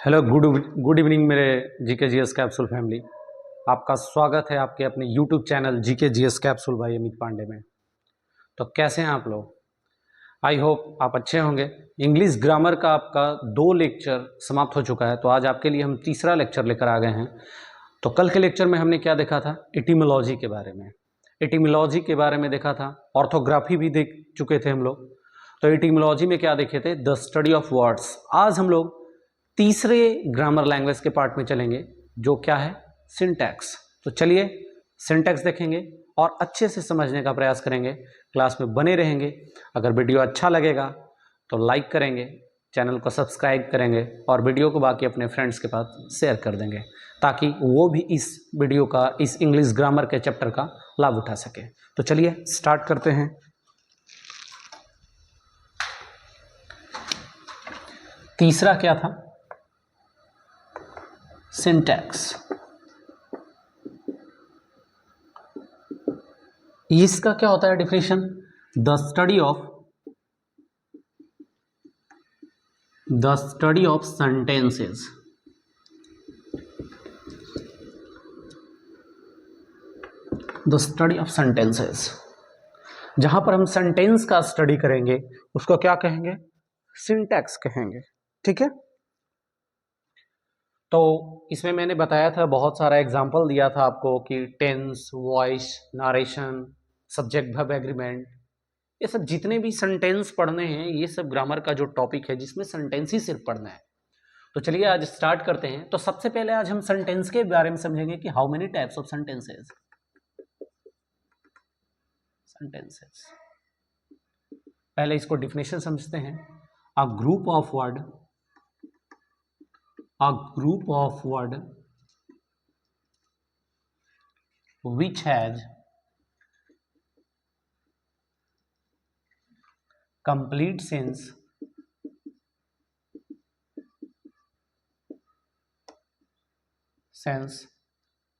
Hello, good evening मेरे GK GS capsule family. आपका स्वागत है आपके अपने YouTube channel GK GS capsule भाई अमित पांडे में। तो कैसे हैं आप लोग? आई होप आप अच्छे होंगे। इंग्लिश ग्रामर का आपका 2 लेक्चर समाप्त हो चुका है, तो आज आपके लिए हम तीसरा लेक्चर लेकर आ गए हैं। तो कल के लेक्चर में हमने क्या देखा था? एटिमोलॉजी के बारे में। एटिमोलॉजी के बारे में देखा था, ऑर्थोग्राफी भी देख चुके थे हम लोग। तो एटिमोलॉजी में क्या देखे थे? The study of words. आज हम लोग तीसरे ग्रामर लैंग्वेज के पार्ट में चलेंगे, जो क्या है? सिंटैक्स। तो चलिए सिंटैक्स देखेंगे और अच्छे से समझने का प्रयास करेंगे। क्लास में बने रहेंगे। अगर वीडियो अच्छा लगेगा तो लाइक करेंगे, चैनल को सब्सक्राइब करेंगे और वीडियो को बाकी अपने फ्रेंड्स के पास शेयर कर देंगे, ताकि वो भी इस वीडियो का, इस इंग्लिश ग्रामर के चैप्टर का लाभ उठा सके। तो चलिए स्टार्ट करते हैं। तीसरा क्या था? सिंटैक्स। इसका क्या होता है definition? The study of sentences. The study of sentences. जहां पर हम सेंटेंस का स्टडी करेंगे उसको क्या कहेंगे? सिंटैक्स कहेंगे। ठीक है। तो इसमें मैंने बताया था, बहुत सारा एग्जांपल दिया था आपको कि tense, voice, narration, subject verb agreement, ये सब जितने भी सेंटेंस पढ़ने हैं, ये सब ग्रामर का जो टॉपिक है जिसमें सेंटेंस ही सिर्फ पढ़ना है। तो चलिए आज स्टार्ट करते हैं। तो सबसे पहले आज हम सेंटेंस के बारे में समझेंगे कि how many types of sentences. पहले इसको डिफिनेशन समझते हैं। अ group of word, a group of word which has complete sense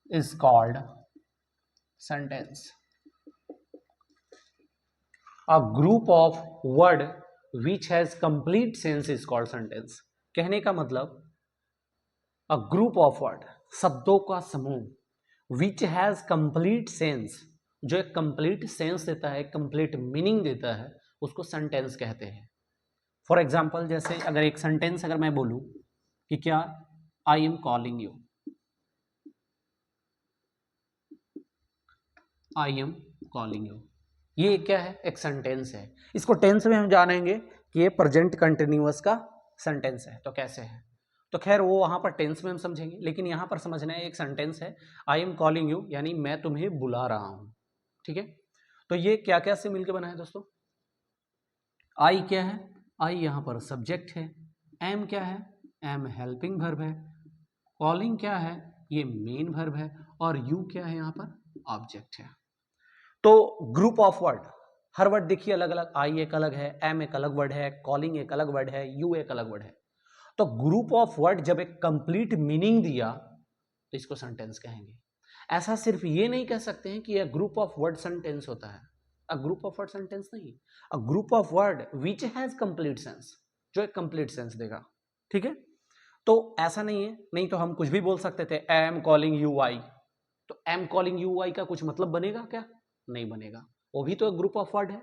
is called sentence. A group of word which has complete sense is called sentence. कहने का मतलब a group of word, शब्दों का समूह, which has complete sense, जो एक complete sense देता है, complete meaning देता है, उसको sentence कहते हैं। फॉर एग्जाम्पल, जैसे अगर एक सेंटेंस अगर मैं बोलूं कि क्या, आई am calling you, I am calling you, ये क्या है? एक सेंटेंस है। इसको टेंस में हम जानेंगे कि ये प्रेजेंट कंटिन्यूअस का सेंटेंस है। तो कैसे है? तो खैर वो वहां पर टेंस में हम समझेंगे, लेकिन यहां पर समझना है एक सेंटेंस है, आई एम कॉलिंग यू, यानी मैं तुम्हें बुला रहा हूं। ठीक है। तो ये क्या क्या से मिलकर बना है दोस्तों? आई क्या है? आई यहां पर सब्जेक्ट है। एम क्या है? एम हेल्पिंग वर्ब है। कॉलिंग क्या है? ये मेन वर्ब है। और यू क्या है? यहां पर ऑब्जेक्ट है। तो group of word, her word देखिए अलग अलग, आई एक अलग है, एम एक अलग वर्ड है, कॉलिंग एक अलग वर्ड है, यू एक अलग वर्ड है। तो ग्रुप ऑफ वर्ड जब एक कंप्लीट मीनिंग दिया तो इसको सेंटेंस कहेंगे। ऐसा सिर्फ ये नहीं कह सकते हैं कि यह ग्रुप ऑफ वर्ड सेंटेंस होता है। A group of word sentence नहीं, a group of word which has complete sense, जो एक कंप्लीट सेंस देगा। ठीक है। तो ऐसा नहीं है, नहीं तो हम कुछ भी बोल सकते थे, आई एम कॉलिंग यू आई। तो एम कॉलिंग यू आई का कुछ मतलब बनेगा क्या? नहीं बनेगा। वो भी तो एक ग्रुप ऑफ वर्ड है।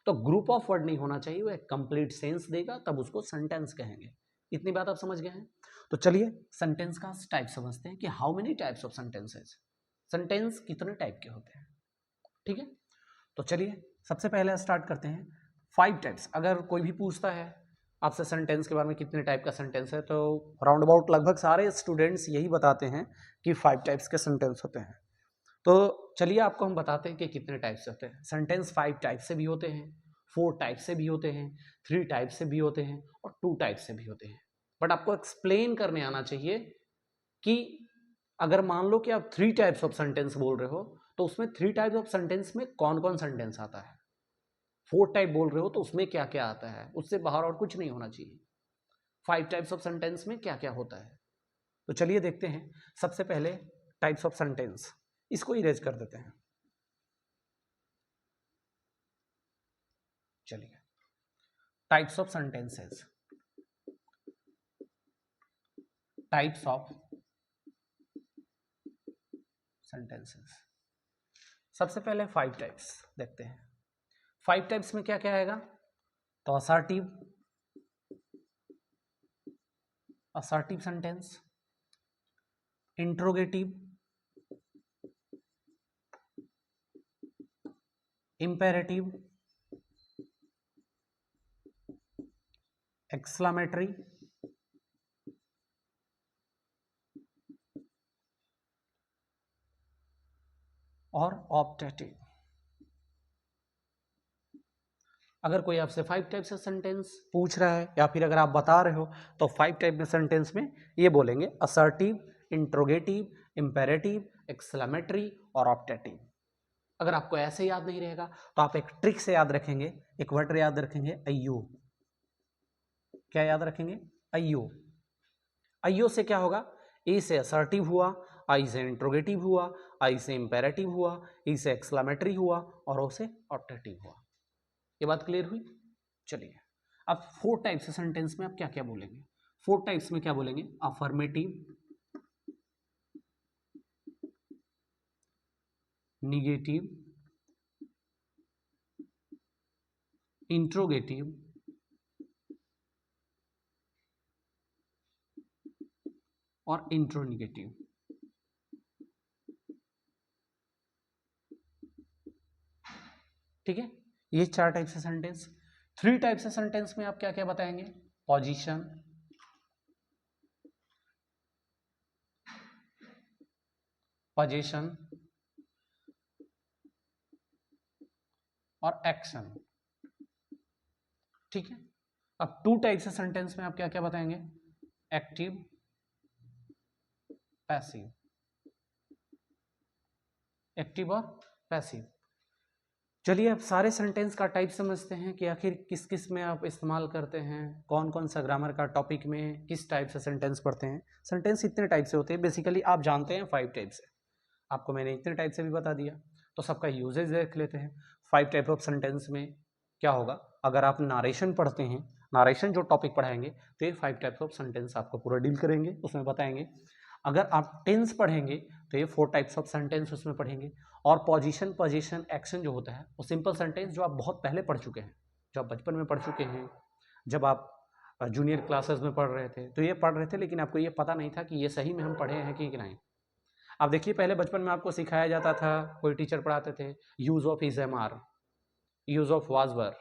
तो ग्रुप ऑफ वर्ड नहीं होना चाहिए, वो एक कंप्लीट सेंस देगा, तब उसको सेंटेंस कहेंगे। इतनी बात आप समझ गए हैं? तो चलिए सेंटेंस का टाइप समझते हैं कि how many types of sentences, sentence कितने टाइप के होते हैं। ठीक है। तो चलिए सबसे पहले स्टार्ट करते हैं। 5 टाइप्स। अगर कोई भी पूछता है आपसे सेंटेंस के बारे में, कितने टाइप का सेंटेंस है, तो राउंड अबाउट लगभग सारे स्टूडेंट्स यही बताते हैं कि 5 टाइप्स के सेंटेंस होते हैं। तो चलिए आपको हम बताते हैं कि कितने टाइप से होते हैं। सेंटेंस 5 टाइप से भी होते हैं, 4 टाइप से भी होते हैं, 3 टाइप से भी होते हैं और 2 टाइप से भी होते हैं। बट आपको एक्सप्लेन करने आना चाहिए कि अगर मान लो कि आप 3 टाइप्स ऑफ सेंटेंस बोल रहे हो, तो उसमें 3 टाइप्स ऑफ सेंटेंस में कौन कौन सेंटेंस आता है। 4 टाइप बोल रहे हो तो उसमें क्या क्या आता है, उससे बाहर और कुछ नहीं होना चाहिए। 5 टाइप्स ऑफ सेंटेंस में क्या क्या होता है, तो चलिए देखते हैं। सबसे पहले टाइप्स ऑफ सेंटेंस, इसको इरेज कर देते हैं। चलिए, types of sentences. Types of sentences. सबसे पहले 5 टाइप्स देखते हैं। 5 टाइप्स में क्या क्या आएगा? तो assertive sentence, interrogative, imperative, exclamatory और ऑप्टेटिव। अगर कोई आपसे 5 टाइप से सेंटेंस पूछ रहा है या फिर अगर आप बता रहे हो तो 5 टाइप में सेंटेंस में ये बोलेंगे असर्टिव, इंट्रोगेटिव, इंपेरेटिव, एक्सक्लामेटरी और ऑप्टेटिव। अगर आपको ऐसे याद नहीं रहेगा तो आप एक ट्रिक से याद रखेंगे, एक वर्ड याद रखेंगे, अयो। क्या याद रखेंगे? अयो। अयो से क्या होगा? ए से असर्टिव हुआ, आई से इंट्रोगेटिव हुआ, आई से इंपेरेटिव हुआ, ई से एक्सक्लामेटरी हुआ और ओ से ऑप्टेटिव हुआ। ये बात क्लियर हुई? चलिए अब 4 टाइप से सेंटेंस में आप क्या क्या बोलेंगे? 4 टाइप्स में क्या बोलेंगे? अफर्मेटिव, निगेटिव, इंट्रोगेटिव, और इंट्रोनिगेटिव। ठीक है, ये 4 टाइप से सेंटेंस। 3 टाइप से सेंटेंस में आप क्या क्या बताएंगे? पोजीशन, पोजीशन और एक्शन। ठीक है, अब 2 टाइप से सेंटेंस में आप क्या क्या बताएंगे? एक्टिव, पैसिव, एक्टिव और पैसिव। चलिए अब सारे सेंटेंस का टाइप समझते हैं कि आखिर किस किस में आप इस्तेमाल करते हैं, कौन कौन सा ग्रामर का टॉपिक में किस टाइप से सेंटेंस पढ़ते हैं। सेंटेंस इतने टाइप से होते हैं, बेसिकली आप जानते हैं 5 टाइप से, आपको मैंने इतने टाइप से भी बता दिया, तो सबका यूजेज देख लेते हैं। 5 टाइप ऑफ सेंटेंस में क्या होगा? अगर आप नारेशन पढ़ते हैं, नारेशन जो टॉपिक पढ़ाएंगे तो ये 5 टाइप्स ऑफ सेंटेंस आपको पूरा डील करेंगे, उसमें बताएंगे। अगर आप टेंस पढ़ेंगे तो ये 4 टाइप्स ऑफ सेंटेंस उसमें पढ़ेंगे। और पोजीशन, पोजीशन, एक्शन जो होता है वो सिंपल सेंटेंस जो आप बहुत पहले पढ़ चुके हैं, जो आप बचपन में पढ़ चुके हैं, जब आप जूनियर क्लासेस में पढ़ रहे थे तो ये पढ़ रहे थे, लेकिन आपको ये पता नहीं था कि ये सही में हम पढ़े हैं कि नहीं। आप देखिए पहले बचपन में आपको सिखाया जाता था, कोई टीचर पढ़ाते थे use of is am are, use of was were.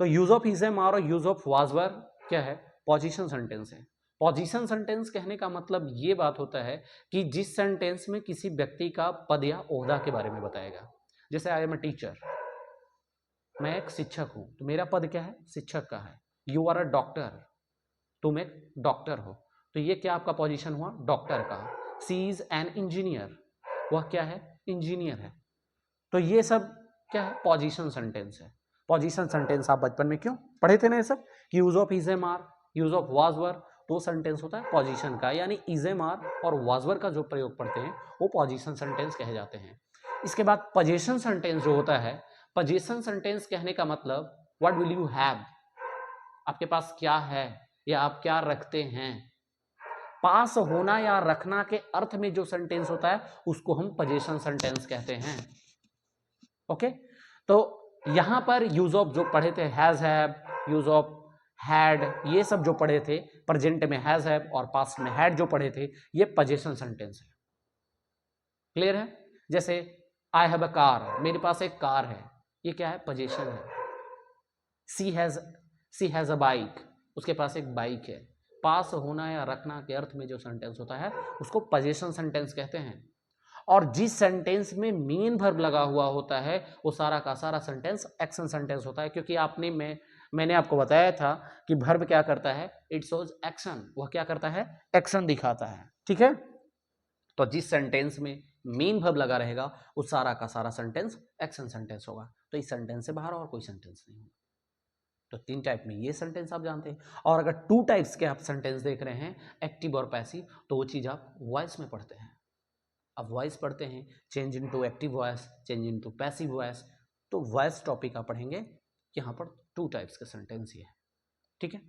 तो use of is am are और यूज ऑफ वाज वर क्या है? पोजीशन सेंटेंस है। पोजीशन सेंटेंस कहने का मतलब ये बात होता है कि जिस सेंटेंस में किसी व्यक्ति का पद या ओहदा के बारे में बताएगा। जैसे आई एम अ टीचर, मैं एक शिक्षक हूं, तो मेरा पद क्या है? शिक्षक का है। यू आर अ डॉक्टर, तुम एक डॉक्टर हो, तो ये क्या आपका पोजीशन हुआ? डॉक्टर का। सी इज एन इंजीनियर, वह क्या है? इंजीनियर है। तो ये सब क्या है? पोजीशन सेंटेंस है। पोजीशन सेंटेंस आप बचपन में क्यों पढ़े थे ना ये सब, use of is am are, use of was were, तो सेंटेंस होता है पोजीशन का, यानी इज एम आर और वाज वर का जो प्रयोग पढ़ते हैं वो पोजीशन सेंटेंस कहे जाते हैं। इसके बाद पोजीशन सेंटेंस जो होता है, पोजीशन सेंटेंस कहने का मतलब व्हाट विल यू हैव, आपके पास क्या है या आप क्या रखते हैं। पास होना या रखना के अर्थ में जो सेंटेंस होता है उसको हम पोजीशन सेंटेंस कहते हैं। ओके, तो यहां पर यूज ऑफ जो पढ़े थे, has have, use of had, ये सब जो पढ़े थे, प्रेजेंट में हैज हैव और पास्ट में हैड जो पढ़े थे, ये पोजीशन सेंटेंस है। क्लियर है? जैसे आई हैव अ कार, मेरे पास एक कार है, ये क्या है? पोजीशन है। सी हैज अ बाइक, उसके पास एक बाइक है। पास होना या रखना के अर्थ में जो सेंटेंस होता है उसको पोजीशन सेंटेंस कहते हैं। और जिस सेंटेंस में मेन वर्ब लगा हुआ होता है वो सारा का सारा सेंटेंस एक्शन सेंटेंस होता है, क्योंकि मैंने आपको बताया था कि वर्ब क्या करता है? इट शोज एक्शन, वह क्या करता है? एक्शन दिखाता है। ठीक है, तो जिस सेंटेंस में मेन वर्ब लगा रहेगा वो सारा का सारा सेंटेंस एक्शन सेंटेंस होगा। तो इस सेंटेंस से बाहर और कोई सेंटेंस नहीं होगा। तो 3 टाइप में ये सेंटेंस आप जानते हैं। और अगर 2 टाइप्स के आप सेंटेंस देख रहे हैं, एक्टिव और पैसिव, तो वो चीज आप वॉइस में पढ़ते हैं। अब वॉइस पढ़ते हैं, change into active voice, change into passive voice, तो वॉइस टॉपिक आप पढ़ेंगे। यहाँ पर 2 टाइप्स के सेंटेंस ही है। ठीक है,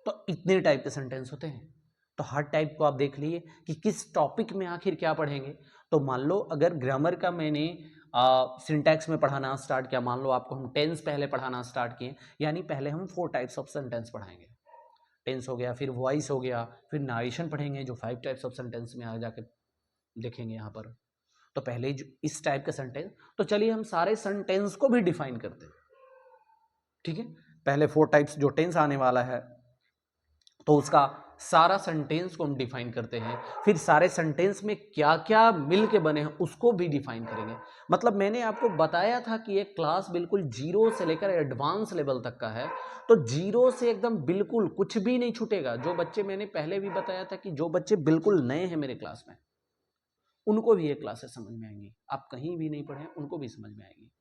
तो इतने टाइप के सेंटेंस होते हैं। तो हर टाइप को आप देख लीजिए कि किस टॉपिक में आखिर क्या पढ़ेंगे। तो मान लो अगर ग्रामर का मैंने सिंटैक्स में पढ़ाना स्टार्ट किया, मान लो आपको हम टेंस पहले पढ़ाना स्टार्ट किए, यानी पहले हम 4 टाइप्स ऑफ सेंटेंस पढ़ाएंगे। टेंस हो गया, फिर वॉइस हो गया, फिर नारेशन पढ़ेंगे जो 5 टाइप्स ऑफ सेंटेंस में आ जाके देखेंगे यहाँ पर। तो पहले जो इस टाइप का सेंटेंस, तो चलिए हम सारे सेंटेंस को भी डिफाइन करते हैं, ठीक है। पहले 4 टाइप्स जो टेंस आने वाला है तो उसका सारा सेंटेंस को हम डिफाइन करते हैं, फिर सारे सेंटेंस में क्या क्या मिल के बने हैं उसको भी डिफाइन करेंगे। मतलब मैंने आपको बताया था कि एक क्लास बिल्कुल 0 से लेकर एडवांस लेवल तक का है, तो 0 से एकदम बिल्कुल कुछ भी नहीं छूटेगा। जो बच्चे, मैंने पहले भी बताया था कि जो बच्चे बिल्कुल नए हैं मेरे क्लास में, उनको भी ये क्लासेस समझ में आएंगी। आप कहीं भी नहीं पढ़े उनको भी समझ में आएगी।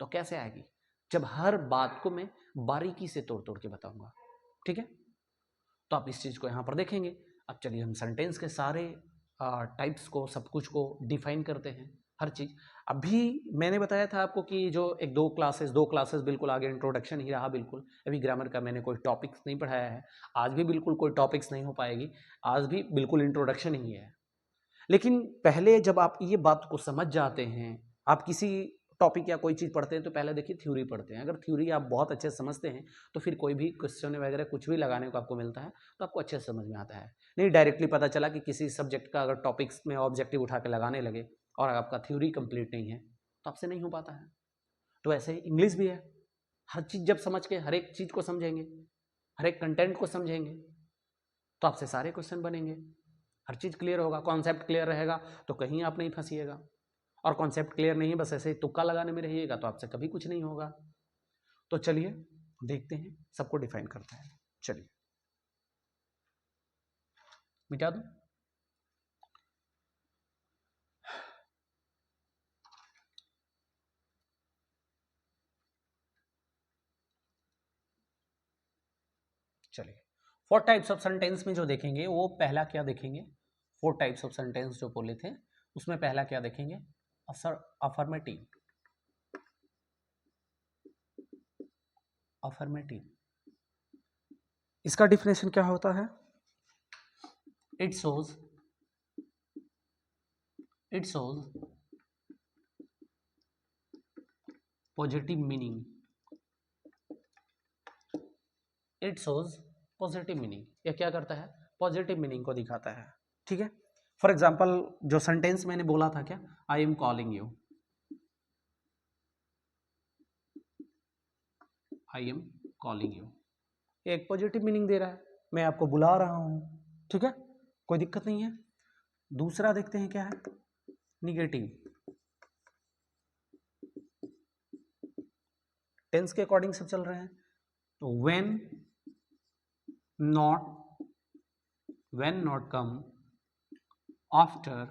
तो कैसे आएगी? जब हर बात को मैं बारीकी से तोड़ तोड़ के बताऊंगा, ठीक है। तो आप इस चीज़ को यहाँ पर देखेंगे। अब चलिए हम सेंटेंस के सारे टाइप्स को, सब कुछ को डिफाइन करते हैं, हर चीज़। अभी मैंने बताया था आपको कि जो एक दो क्लासेस बिल्कुल आगे इंट्रोडक्शन ही रहा, बिल्कुल अभी ग्रामर का मैंने कोई टॉपिक्स नहीं पढ़ाया है, आज भी बिल्कुल कोई टॉपिक्स नहीं हो पाएगी, आज भी बिल्कुल इंट्रोडक्शन ही है। लेकिन पहले जब आप ये बात को समझ जाते हैं, आप किसी टॉपिक या कोई चीज़ पढ़ते हैं तो पहले देखिए थ्योरी पढ़ते हैं। अगर थ्योरी आप बहुत अच्छे से समझते हैं तो फिर कोई भी क्वेश्चन वगैरह कुछ भी लगाने को आपको मिलता है तो आपको अच्छे से समझ में आता है। नहीं डायरेक्टली पता चला कि किसी सब्जेक्ट का अगर टॉपिक्स में ऑब्जेक्टिव उठा के लगाने लगे और आपका थ्योरी कंप्लीट नहीं है तो आपसे नहीं हो पाता है। तो ऐसे ही इंग्लिश भी है, हर चीज़ जब समझ के हर एक चीज़ को समझेंगे, हर एक कंटेंट को समझेंगे तो आपसे सारे क्वेश्चन बनेंगे, हर चीज़ क्लियर होगा, कॉन्सेप्ट क्लियर रहेगा तो कहीं आप नहीं फंसिएगा। और कॉन्सेप्ट क्लियर नहीं है, बस ऐसे ही तुक्का लगाने में रहिएगा तो आपसे कभी कुछ नहीं होगा। तो चलिए देखते हैं, सबको डिफाइन करते हैं। चलिए मिटा दूं। चलिए 4 टाइप्स ऑफ सेंटेंस में जो देखेंगे वो पहला क्या देखेंगे, 4 टाइप्स ऑफ सेंटेंस जो बोले थे उसमें पहला क्या देखेंगे, अफर्मेटिव। अफर्मेटिव, इसका डिफिनेशन क्या होता है? It shows positive meaning. It shows positive meaning, यह क्या करता है? पॉजिटिव मीनिंग को दिखाता है, ठीक है। फॉर एग्जाम्पल जो सेंटेंस मैंने बोला था क्या, आई am calling you, I am calling you, एक पॉजिटिव मीनिंग दे रहा है, मैं आपको बुला रहा हूं, ठीक है, कोई दिक्कत नहीं है। दूसरा देखते हैं क्या है, निगेटिव। टेंस के अकॉर्डिंग सब चल रहे हैं, तो when not come after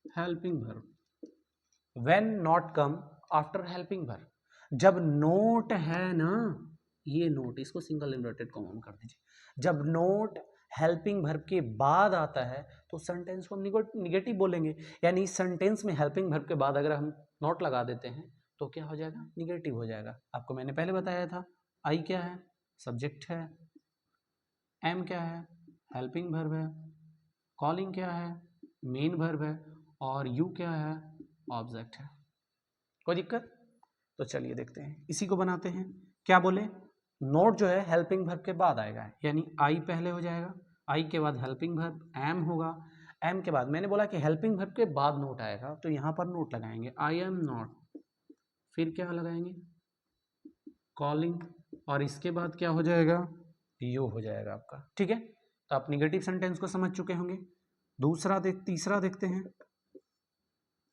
helping verb. When not come after helping verb, जब नोट है ना, ये नोट, इसको सिंगल इन्वर्टेड कॉमा कर दीजिए, जब नोट हेल्पिंग वर्ब के बाद आता है तो सेंटेंस को हम निगेटिव बोलेंगे। यानी सेंटेंस में हेल्पिंग वर्ब के बाद अगर हम नोट लगा देते हैं तो क्या हो जाएगा, निगेटिव हो जाएगा। आपको मैंने पहले बताया था, आई क्या है, सब्जेक्ट है, एम क्या है, हेल्पिंग वर्ब है, कॉलिंग क्या है, मेन वर्ब है, और यू क्या है, ऑब्जेक्ट है। कोई दिक्कत? तो चलिए देखते हैं, इसी को बनाते हैं। क्या बोले, नोट जो है हेल्पिंग वर्ब के बाद आएगा, यानी आई पहले हो जाएगा, आई के बाद हेल्पिंग वर्ब एम होगा, एम के बाद मैंने बोला कि हेल्पिंग वर्ब के बाद नोट आएगा तो यहाँ पर नोट लगाएंगे, आई एम नॉट, फिर क्या लगाएंगे, कॉलिंग, और इसके बाद क्या हो जाएगा, यू हो जाएगा आपका, ठीक है। तो आप निगेटिव सेंटेंस को समझ चुके होंगे। तीसरा देखते हैं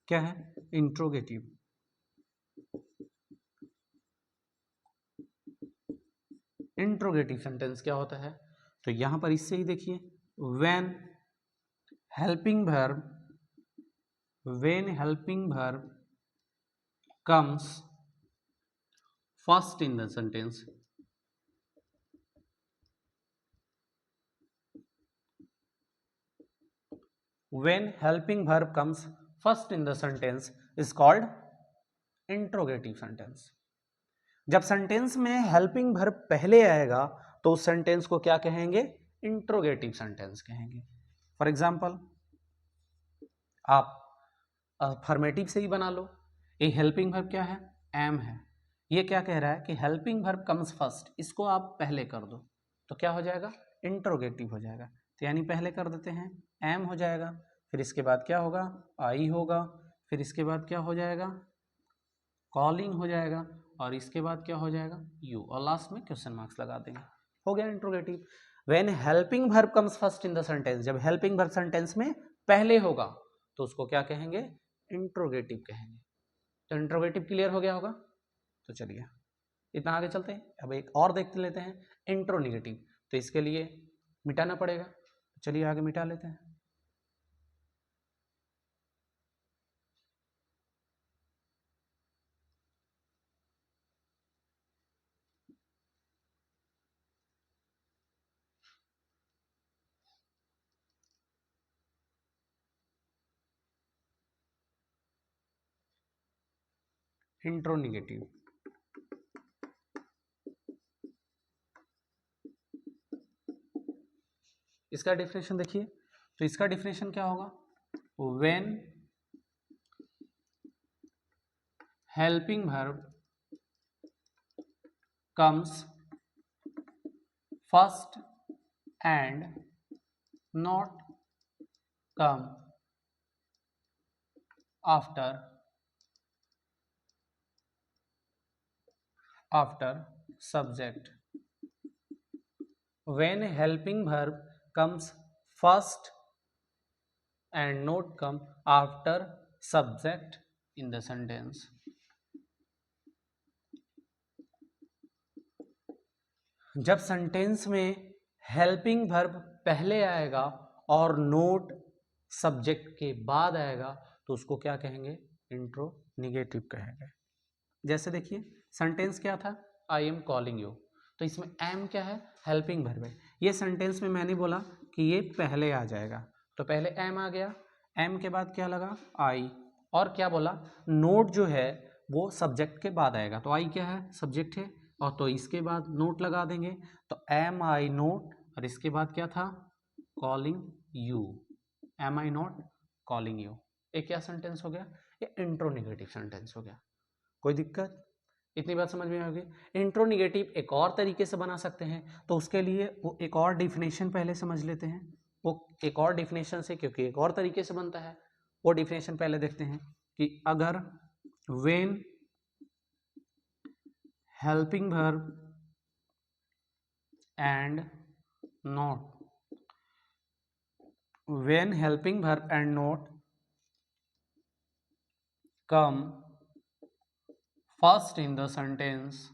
क्या है, इंट्रोगेटिव। इंट्रोगेटिव सेंटेंस क्या होता है, तो यहां पर इससे ही देखिए, when helping verb comes first in the sentence, when helping verb comes first in the sentence is called interrogative sentence। जब सेंटेंस में हेल्पिंग वर्ब पहले आएगा तो उस सेंटेंस को क्या कहेंगे? इंट्रोगेटिव सेंटेंस कहेंगे। फॉर एग्जाम्पल आप अफर्मेटिव से ही बना लो। ये हेल्पिंग वर्ब क्या है? एम है। ये क्या कह रहा है कि हेल्पिंग वर्ब कम्स फर्स्ट, इसको आप पहले कर दो तो क्या हो जाएगा? इंट्रोगेटिव हो जाएगा। तो यानी पहले कर देते हैं, एम हो जाएगा, फिर इसके बाद क्या होगा? आई होगा, फिर इसके बाद क्या हो जाएगा? कॉलिंग हो जाएगा, और इसके बाद क्या हो जाएगा? यू, और लास्ट में क्वेश्चन मार्क्स लगा देंगे। हो गया interrogative. When helping verb comes first in the sentence, जब हेल्पिंग वर्ब सेंटेंस में पहले होगा तो उसको क्या कहेंगे? इंट्रोगेटिव कहेंगे। तो इंट्रोगेटिव क्लियर हो गया होगा। तो चलिए इतना आगे चलते हैं। अब एक और देख लेते हैं, इंट्रोनिगेटिव। तो इसके लिए मिटाना पड़ेगा, चलिए आगे मिटा लेते हैं। इंट्रोनिगेटिव, इसका डिफिनेशन देखिए। तो इसका डिफिनेशन क्या होगा? When helping verb comes first and not come after subject. When helping verb comes first and not come after subject in the sentence. जब सेंटेंस में हेल्पिंग वर्ब पहले आएगा और नोट सब्जेक्ट के बाद आएगा तो उसको क्या कहेंगे? इंट्रोनिगेटिव कहेंगे। जैसे देखिए सेंटेंस क्या था? आई एम कॉलिंग यू। तो इसमें एम क्या है? हेल्पिंग वर्ब है। ये सेंटेंस में मैंने बोला कि ये पहले आ जाएगा, तो पहले एम आ गया, एम के बाद क्या लगा? आई, और क्या बोला? नोट जो है वो सब्जेक्ट के बाद आएगा, तो आई क्या है? सब्जेक्ट है, और तो इसके बाद नोट लगा देंगे, तो एम आई नोट, और इसके बाद क्या था? Calling you. Am I not calling you. ये क्या सेंटेंस हो गया? ये इंट्रोनिगेटिव सेंटेंस हो गया। कोई दिक्कत? इतनी बात समझ में आ गई। इंट्रोनिगेटिव एक और तरीके से बना सकते हैं, तो उसके लिए वो एक और डिफिनेशन पहले समझ लेते हैं। वो एक और डिफिनेशन से, क्योंकि एक और तरीके से बनता है, वो डिफिनेशन पहले देखते हैं कि अगर when helping verb and not, when helping verb and not come first in the sentence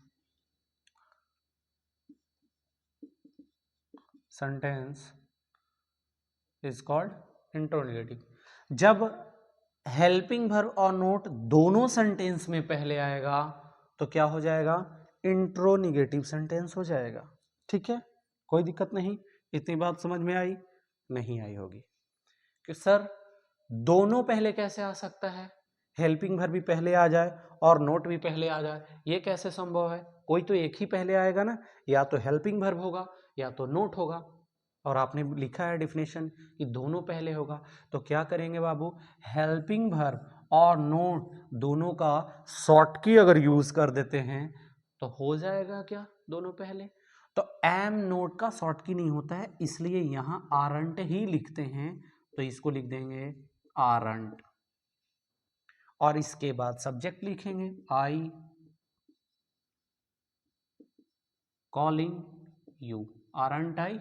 is called इंट्रोनिगेटिव। जब हेल्पिंग वर्ब और नोट दोनों सेंटेंस में पहले आएगा तो क्या हो जाएगा? इंट्रोनिगेटिव सेंटेंस हो जाएगा। ठीक है, कोई दिक्कत नहीं। इतनी बात समझ में आई? नहीं आई होगी कि सर दोनों पहले कैसे आ सकता है? हेल्पिंग वर्ब भी पहले आ जाए और नोट भी पहले आ जाए, ये कैसे संभव है? कोई तो एक ही पहले आएगा ना, या तो हेल्पिंग वर्ब होगा या तो नोट होगा, और आपने लिखा है डिफिनेशन कि दोनों पहले होगा। तो क्या करेंगे बाबू? हेल्पिंग वर्ब और नोट दोनों का शॉर्ट की अगर यूज कर देते हैं तो हो जाएगा क्या? दोनों पहले। तो एम नोट का शॉर्ट की नहीं होता है, इसलिए यहां आरंट ही लिखते हैं, तो इसको लिख देंगे आरंट, और इसके बाद सब्जेक्ट लिखेंगे I calling you. Aren't I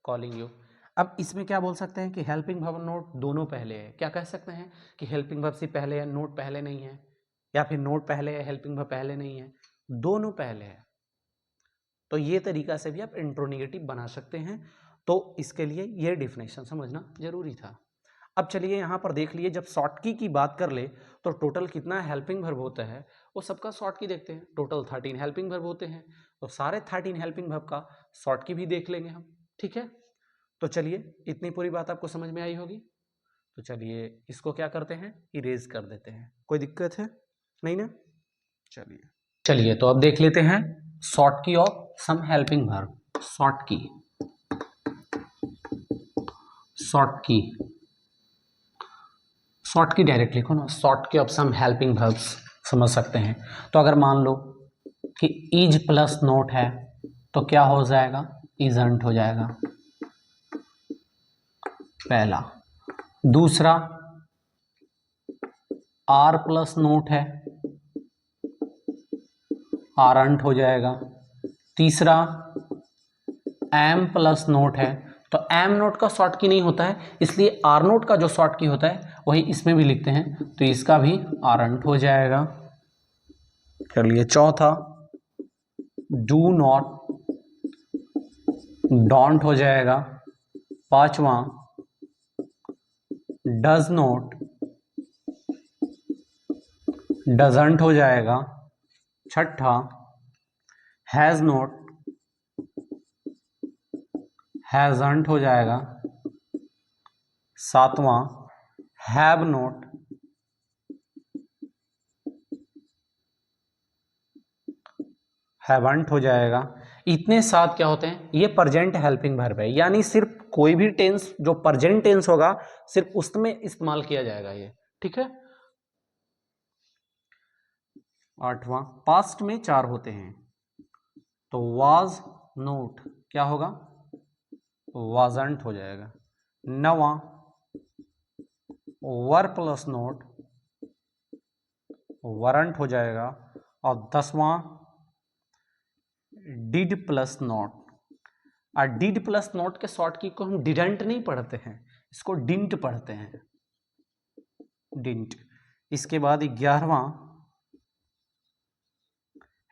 calling you. अब इसमें क्या बोल सकते हैं कि हेल्पिंग वर्ब नोट दोनों पहले है। क्या कह सकते हैं कि हेल्पिंग वर्ब से पहले है, नोट पहले नहीं है, या फिर नोट पहले है, हेल्पिंग वर्ब पहले नहीं है, दोनों पहले है। तो ये तरीका से भी आप इंट्रोनिगेटिव बना सकते हैं। तो इसके लिए ये डिफिनेशन समझना जरूरी था। अब चलिए यहाँ पर देख लिए, जब शॉर्ट की बात कर ले तो टोटल कितना हेल्पिंग वर्ब होता है वो सबका शॉर्ट की देखते हैं। टोटल 13 हेल्पिंग वर्ब होते हैं, तो सारे 13 हेल्पिंग वर्ब का शॉर्ट की भी देख लेंगे हम। ठीक है, तो चलिए इतनी पूरी बात आपको समझ में आई होगी। तो चलिए इसको क्या करते हैं? इरेज कर देते हैं। कोई दिक्कत है? नहीं ना? चलिए तो अब देख लेते हैं short key of some helping verb. Short key, short key, short key direct लिखो ना, शॉर्ट के ऑप्शन हेल्पिंग वर्ब्स समझ सकते हैं। तो अगर मान लो कि इज प्लस नोट है तो क्या हो जाएगा, इजंट हो जाएगा पहला। दूसरा आर प्लस नोट है, आरंट हो जाएगा। तीसरा एम प्लस नोट है, तो एम नोट का शॉर्ट की नहीं होता है, इसलिए आर नोट का जो शॉर्ट की होता है वही इसमें भी लिखते हैं, तो इसका भी आरंट हो जाएगा। चलिए चौथा डू नॉट, डोंट हो जाएगा। पांचवा डज नॉट, डजंट हो जाएगा। छठा हैज नॉट, हैजंट हो जाएगा। सातवां हैव नॉट, हैवंट हो जाएगा। इतने सात क्या होते हैं, ये प्रेजेंट हेल्पिंग वर्ब है, यानी सिर्फ कोई भी टेंस जो प्रेजेंट टेंस होगा सिर्फ उसमें इस्तेमाल किया जाएगा ये, ठीक है। आठवां पास्ट में चार होते हैं, तो वाज नोट क्या होगा, वाजंट हो जाएगा। नवा वर प्लस नोट, वरंट हो जाएगा। और 10वां डिड प्लस नॉट, और डिड प्लस नॉट के शॉर्ट की को हम डिडंट नहीं पढ़ते हैं, इसको डिंट पढ़ते हैं, डिंट। इसके बाद 11वां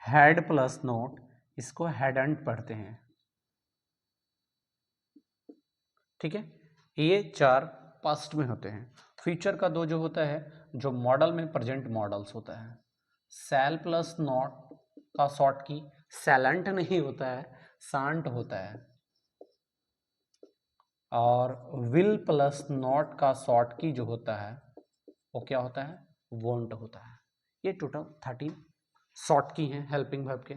हैड प्लस नोट, इसको हैडंट पढ़ते हैं, ठीक है। ये चार पास्ट में होते हैं। फ्यूचर का दो जो होता है, जो मॉडल में प्रेजेंट मॉडल्स होता है, सैल प्लस नॉट का शॉर्ट की सैलेंट नहीं होता है, सांट होता है। और विल प्लस नॉट का शॉर्ट की जो होता है वो क्या होता है, वोंट होता है। ये टोटल 13 शॉर्ट की हैं हेल्पिंग वर्ब के,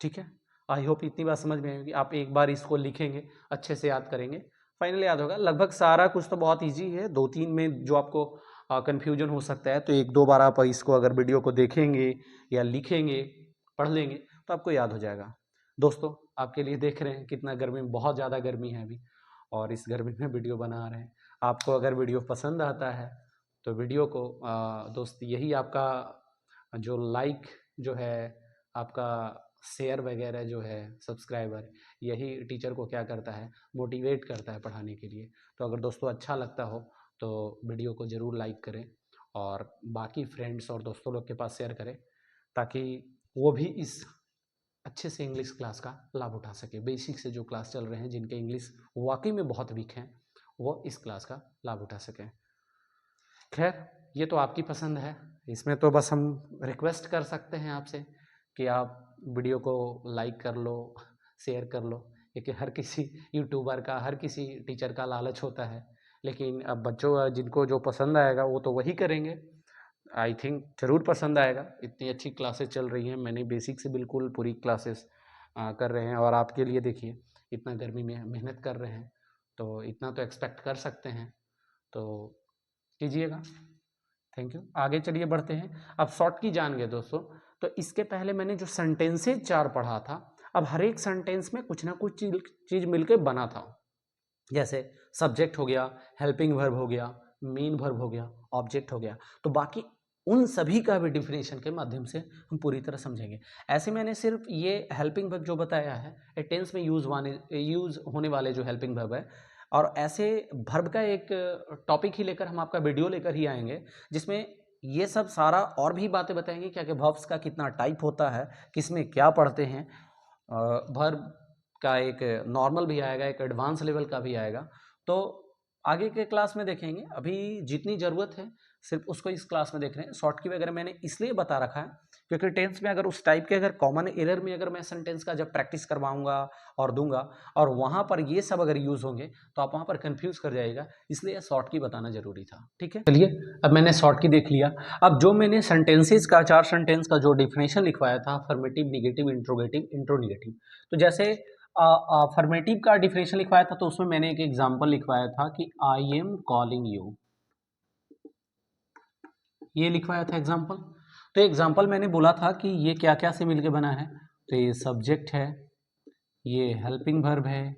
ठीक है। आई होप इतनी बात समझ में आएगी। आप एक बार इसको लिखेंगे, अच्छे से याद करेंगे, फाइनल याद होगा। लगभग सारा कुछ तो बहुत इजी है, दो तीन में जो आपको कन्फ्यूजन हो सकता है, तो एक दो बार आप इसको अगर वीडियो को देखेंगे या लिखेंगे, पढ़ लेंगे, तो आपको याद हो जाएगा। दोस्तों आपके लिए देख रहे हैं कितना गर्मी, बहुत ज़्यादा गर्मी है अभी, और इस गर्मी में वीडियो बना रहे हैं। आपको अगर वीडियो पसंद आता है तो वीडियो को दोस्त यही आपका जो लाइक जो है, आपका शेयर वगैरह जो है, सब्सक्राइबर, यही टीचर को क्या करता है, मोटिवेट करता है पढ़ाने के लिए। तो अगर दोस्तों अच्छा लगता हो तो वीडियो को ज़रूर लाइक करें और बाकी फ्रेंड्स और दोस्तों लोग के पास शेयर करें, ताकि वो भी इस अच्छे से इंग्लिश क्लास का लाभ उठा सके। बेसिक से जो क्लास चल रहे हैं, जिनके इंग्लिश वाकई में बहुत वीक हैं, वो इस क्लास का लाभ उठा सकें। खैर ये तो आपकी पसंद है, इसमें तो बस हम रिक्वेस्ट कर सकते हैं आपसे कि आप वीडियो को लाइक कर लो, शेयर कर लो, क्योंकि हर किसी यूट्यूबर का, हर किसी टीचर का लालच होता है, लेकिन अब बच्चों जिनको जो पसंद आएगा वो तो वही करेंगे। आई थिंक ज़रूर पसंद आएगा, इतनी अच्छी क्लासेस चल रही हैं, मैंने बेसिक से बिल्कुल पूरी क्लासेस कर रहे हैं, और आपके लिए देखिए इतना गर्मी में मेहनत कर रहे हैं, तो इतना तो एक्सपेक्ट कर सकते हैं, तो कीजिएगा। Thank you. आगे चलिए बढ़ते हैं। अब शॉर्ट की जान गए दोस्तों, तो इसके पहले मैंने जो सेंटेंसेज चार पढ़ा था, अब हर एक सेंटेंस में कुछ ना कुछ चीज़ मिलकर बना था। जैसे सब्जेक्ट हो गया, हेल्पिंग वर्ब हो गया, मेन वर्ब हो गया, ऑब्जेक्ट हो गया, तो बाकी उन सभी का भी डिफिनेशन के माध्यम से हम पूरी तरह समझेंगे। ऐसे मैंने सिर्फ ये हेल्पिंग वर्ब जो बताया है, टेंस में यूज होने वाले जो हेल्पिंग वर्ब है, और ऐसे वर्ब का एक टॉपिक ही लेकर हम आपका वीडियो लेकर ही आएंगे, जिसमें ये सब सारा और भी बातें बताएंगे, क्या क्या वर्ब्स का कितना टाइप होता है, किसमें क्या पढ़ते हैं, वर्ब का एक नॉर्मल भी आएगा, एक एडवांस लेवल का भी आएगा, तो आगे के क्लास में देखेंगे। अभी जितनी ज़रूरत है सिर्फ उसको इस क्लास में देख रहे हैं। शॉर्ट की वगैरह मैंने इसलिए बता रखा है क्योंकि टेंस में अगर उस टाइप के अगर कॉमन एरर में अगर मैं सेंटेंस का जब प्रैक्टिस करवाऊंगा और दूंगा, और वहाँ पर ये सब अगर यूज़ होंगे तो आप वहाँ पर कन्फ्यूज़ कर जाएगा, इसलिए शॉर्ट की बताना जरूरी था, ठीक है। चलिए अब मैंने शॉर्ट की देख लिया। अब जो मैंने सेंटेंसेज का, चार सेंटेंस का जो डिफिनेशन लिखवाया था, अफर्मेटिव, निगेटिव, इंट्रोगेटिव, इंट्रोनिगेटिव, तो जैसे अफर्मेटिव का डिफिनेशन लिखवाया था तो उसमें मैंने एक एग्जांपल लिखवाया था कि आई एम कॉलिंग यू, ये लिखवाया था एग्जांपल। तो एग्जांपल मैंने बोला था कि ये क्या क्या से मिलके बना है, तो ये सब्जेक्ट है, ये हेल्पिंग वर्ब है,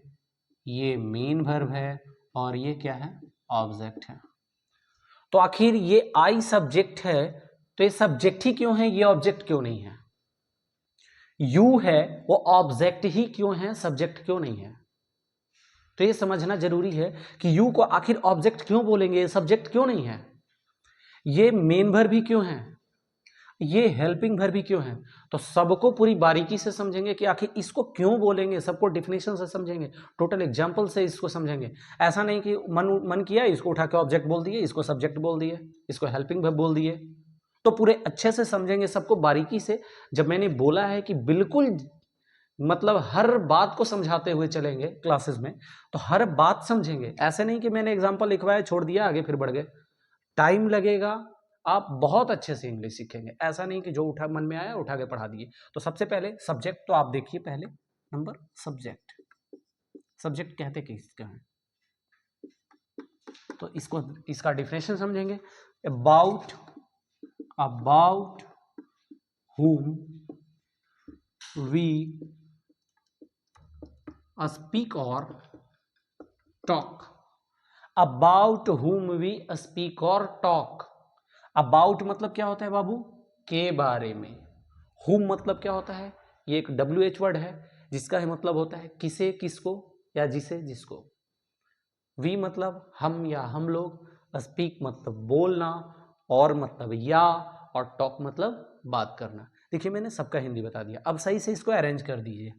ये मेन वर्ब है, और ये क्या है, ऑब्जेक्ट है। तो आखिर ये आई सब्जेक्ट है, तो ये सब्जेक्ट ही क्यों है, ये ऑब्जेक्ट क्यों नहीं है? यू है वो ऑब्जेक्ट ही क्यों है, सब्जेक्ट क्यों नहीं है? तो ये समझना जरूरी है कि यू को आखिर ऑब्जेक्ट क्यों बोलेंगे, सब्जेक्ट क्यों नहीं है, ये मेन वर्ब भी क्यों है, ये हेल्पिंग वर्ब भी क्यों है। तो सबको पूरी बारीकी से समझेंगे कि आखिर इसको क्यों बोलेंगे, सबको डिफिनेशन से समझेंगे, टोटल एग्जांपल से इसको समझेंगे। ऐसा नहीं कि मन किया इसको उठा के ऑब्जेक्ट बोल दिए, इसको सब्जेक्ट बोल दिए, इसको हेल्पिंग वर्ब बोल दिए। तो पूरे अच्छे से समझेंगे सबको बारीकी से। जब मैंने बोला है कि बिल्कुल मतलब हर बात को समझाते हुए चलेंगे क्लासेस में, तो हर बात समझेंगे। ऐसे नहीं कि मैंने एग्जांपल लिखवाया छोड़ दिया आगे फिर बढ़ गए, टाइम लगेगा, आप बहुत अच्छे से इंग्लिश सीखेंगे। ऐसा नहीं कि जो उठा मन में आया उठा के पढ़ा दिए। तो सबसे पहले सब्जेक्ट, तो आप देखिए पहले नंबर सब्जेक्ट, सब्जेक्ट कहते किसका है, तो इसको इसका डिफिनेशन समझेंगे। About, about whom we speak or talk, about whom we speak or talk। About मतलब क्या होता है बाबू, के बारे में। whom मतलब क्या होता है, ये एक WH वर्ड है जिसका मतलब होता है किसे, किसको, या जिसे, जिसको। वी मतलब हम या हम लोग, स्पीक मतलब बोलना, और मतलब या, और टॉक मतलब बात करना। देखिए मैंने सबका हिंदी बता दिया, अब सही से इसको अरेंज कर दीजिए।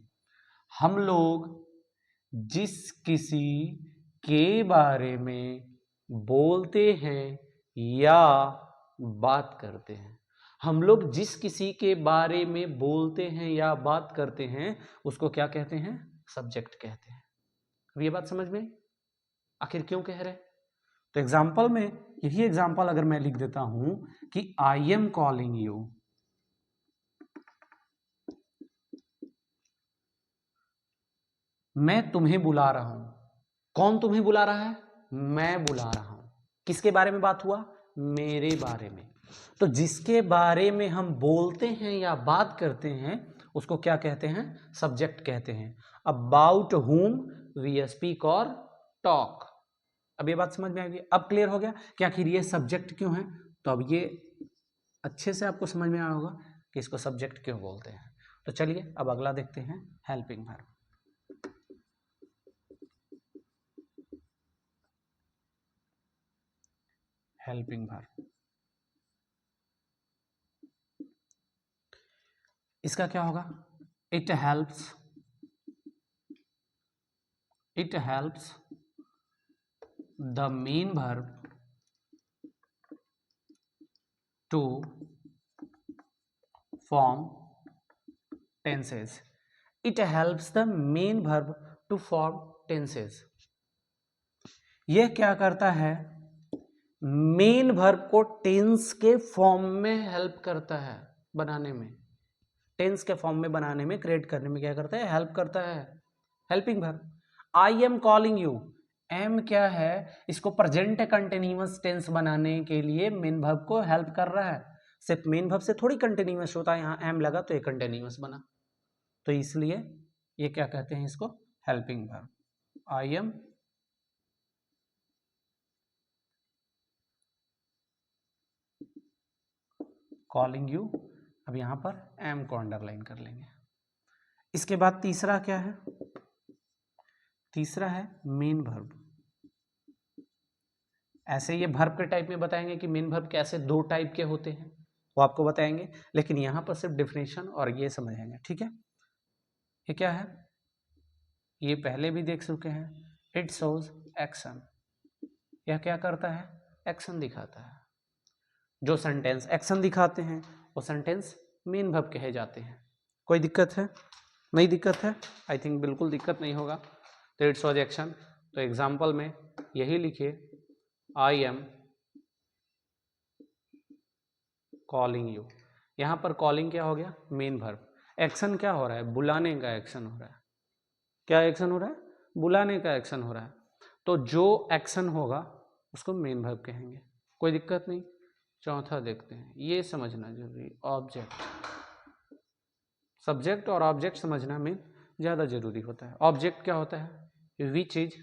हम लोग जिस किसी के बारे में बोलते हैं या बात करते हैं, हम लोग जिस किसी के बारे में बोलते हैं या बात करते हैं उसको क्या कहते हैं, सब्जेक्ट कहते हैं। अब ये बात समझ में आखिर क्यों कह रहे हैं? तो एग्जाम्पल में यही एग्जाम्पल अगर मैं लिख देता हूं कि आई एम कॉलिंग यू, मैं तुम्हें बुला रहा हूं। कौन तुम्हें बुला रहा है, मैं बुला रहा हूं। किसके बारे में बात हुआ, मेरे बारे में। तो जिसके बारे में हम बोलते हैं या बात करते हैं उसको क्या कहते हैं, सब्जेक्ट कहते हैं। अबाउट whom वी स्पीक और टॉक। अब ये बात समझ में आ गई, अब क्लियर हो गया कि आखिर ये सब्जेक्ट क्यों है। तो अब ये अच्छे से आपको समझ में आया होगा कि इसको सब्जेक्ट क्यों बोलते हैं। तो चलिए अब अगला देखते हैं, हेल्पिंग वर्ब। हेल्पिंग वर्ब, इसका क्या होगा, it helps, it helps the main verb to form tenses. It helps the main verb to form tenses. यह क्या करता है, मेन वर्ब को टेंस के फॉर्म में हेल्प करता है बनाने में, टेंस के फॉर्म में बनाने में, क्रिएट करने में क्या करता है, हेल्प करता है। Helping verb, I am calling you, am क्या है, इसको प्रेजेंट कंटिन्यूअस टेंस बनाने के लिए मेन वर्ब को हेल्प कर रहा है। सिर्फ मेन वर्ब से थोड़ी कंटिन्यूअस होता है, यहाँ एम लगा तो ये कंटिन्यूअस बना, तो इसलिए ये क्या कहते हैं इसको, helping verb. I am calling you, अब यहां पर एम को अंडरलाइन कर लेंगे। इसके बाद तीसरा क्या है, तीसरा है मेन वर्ब। ऐसे ये वर्ब के टाइप में बताएंगे कि मेन वर्ब कैसे दो टाइप के होते हैं वो आपको बताएंगे, लेकिन यहां पर सिर्फ डिफिनेशन और ये समझेंगे, ठीक है। ये क्या है, ये पहले भी देख चुके हैं, इट शोज एक्शन। यह क्या करता है, एक्शन दिखाता है। जो सेंटेंस एक्शन दिखाते हैं वो सेंटेंस मेन वर्ब कहे जाते हैं। कोई दिक्कत है, नहीं दिक्कत है, आई थिंक बिल्कुल दिक्कत नहीं होगा। तो इट्स वॉज एक्शन, तो एग्जाम्पल में यही लिखिए, आई एम कॉलिंग यू। यहाँ पर कॉलिंग क्या हो गया, मेन वर्ब। एक्शन क्या हो रहा है, बुलाने का एक्शन हो रहा है, क्या एक्शन हो रहा है? बुलाने का एक्शन हो रहा है। तो जो एक्शन होगा उसको मेन वर्ब कहेंगे, कोई दिक्कत नहीं। चौथा देखते हैं, ये समझना जरूरी, ऑब्जेक्ट। सब्जेक्ट और ऑब्जेक्ट समझना में ज़्यादा जरूरी होता है। ऑब्जेक्ट क्या होता है? Which is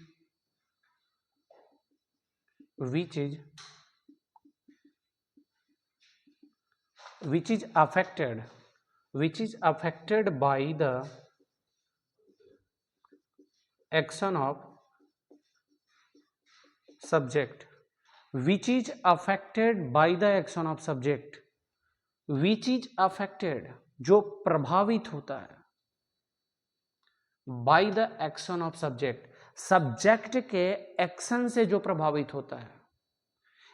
affected by the action of subject, which is affected by the action of subject, which is affected जो प्रभावित होता है, by the action of subject, subject के एक्शन से जो प्रभावित होता है,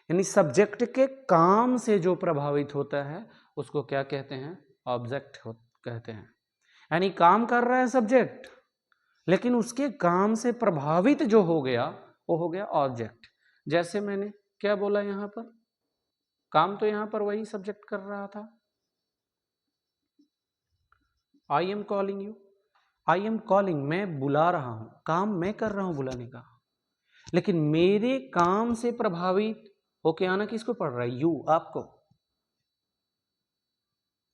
यानी सब्जेक्ट के काम से जो प्रभावित होता है उसको क्या कहते हैं? ऑब्जेक्ट कहते हैं। यानी काम कर रहा है सब्जेक्ट, लेकिन उसके काम से प्रभावित जो हो गया वो हो गया ऑब्जेक्ट। जैसे मैंने क्या बोला, यहां पर काम तो यहां पर वही सब्जेक्ट कर रहा था, आई am calling you, I am calling, मैं बुला रहा हूं, काम मैं कर रहा हूं बुलाने का, लेकिन मेरे काम से प्रभावित होके आना किसको पड़ रहा है? यू, आपको।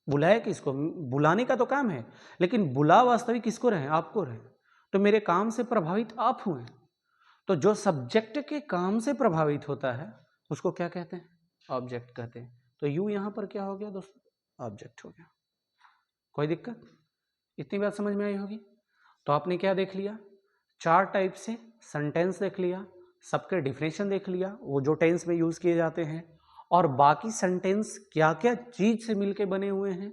बुलाया किसको? बुलाने का तो काम है, लेकिन बुला वास्तविक किसको रहे? आपको रहे। तो मेरे काम से प्रभावित आप हुए। तो जो सब्जेक्ट के काम से प्रभावित होता है उसको क्या कहते हैं? ऑब्जेक्ट कहते हैं। तो यू यहां पर क्या हो गया दोस्तों? ऑब्जेक्ट हो गया। कोई दिक्कत? इतनी बात समझ में आई होगी। तो आपने क्या देख लिया? 4 टाइप से सेंटेंस देख लिया, सबके डिफिनेशन देख लिया, वो जो टेंस में यूज किए जाते हैं, और बाकी सेंटेंस क्या क्या चीज से मिलके बने हुए हैं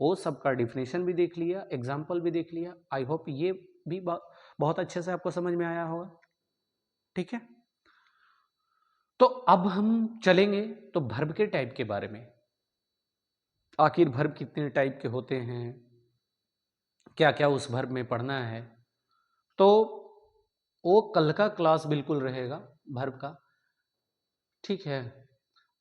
वो सबका डिफिनेशन भी देख लिया, एग्जाम्पल भी देख लिया। आई होप ये भी बहुत अच्छे से आपको समझ में आया होगा। ठीक है, तो अब हम चलेंगे तो वर्ब के टाइप के बारे में। आखिर वर्ब कितने टाइप के होते हैं, क्या क्या उस वर्ब में पढ़ना है, तो वो कल का क्लास बिल्कुल रहेगा वर्ब का। ठीक है,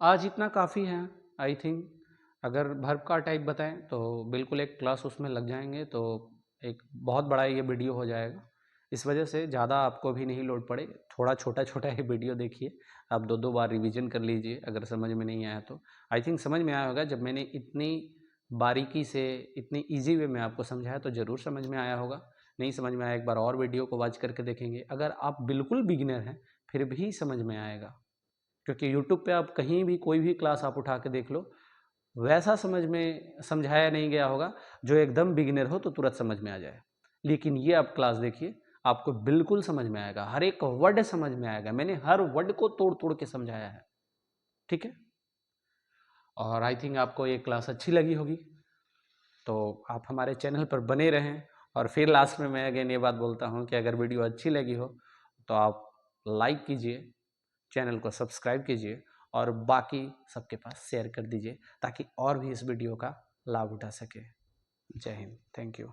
आज इतना काफ़ी है आई थिंक। अगर वर्ब का टाइप बताएं तो बिल्कुल एक क्लास उसमें लग जाएंगे, तो एक बहुत बड़ा ये वीडियो हो जाएगा। इस वजह से ज़्यादा आपको भी नहीं लोड पड़े, थोड़ा छोटा छोटा ये वीडियो देखिए, आप 2-2 बार रिवीजन कर लीजिए अगर समझ में नहीं आया तो। आई थिंक समझ में आया होगा, जब मैंने इतनी बारीकी से इतनी ईजी वे में आपको समझाया तो ज़रूर समझ में आया होगा। नहीं समझ में आया एक बार और वीडियो को वॉच करके देखेंगे। अगर आप बिल्कुल बिगिनर हैं फिर भी समझ में आएगा, क्योंकि यूट्यूब पे आप कहीं भी कोई भी क्लास आप उठा के देख लो, वैसा समझ में समझाया नहीं गया होगा जो एकदम बिगिनर हो तो तुरंत समझ में आ जाए। लेकिन ये आप क्लास देखिए, आपको बिल्कुल समझ में आएगा, हर एक वर्ड समझ में आएगा। मैंने हर वर्ड को तोड़ तोड़ के समझाया है। ठीक है, और आई थिंक आपको ये क्लास अच्छी लगी होगी, तो आप हमारे चैनल पर बने रहें। और फिर लास्ट में मैं अगेन ये बात बोलता हूँ कि अगर वीडियो अच्छी लगी हो तो आप लाइक कीजिए, चैनल को सब्सक्राइब कीजिए और बाकी सबके पास शेयर कर दीजिए, ताकि और भी इस वीडियो का लाभ उठा सके। जय हिंद, थैंक यू।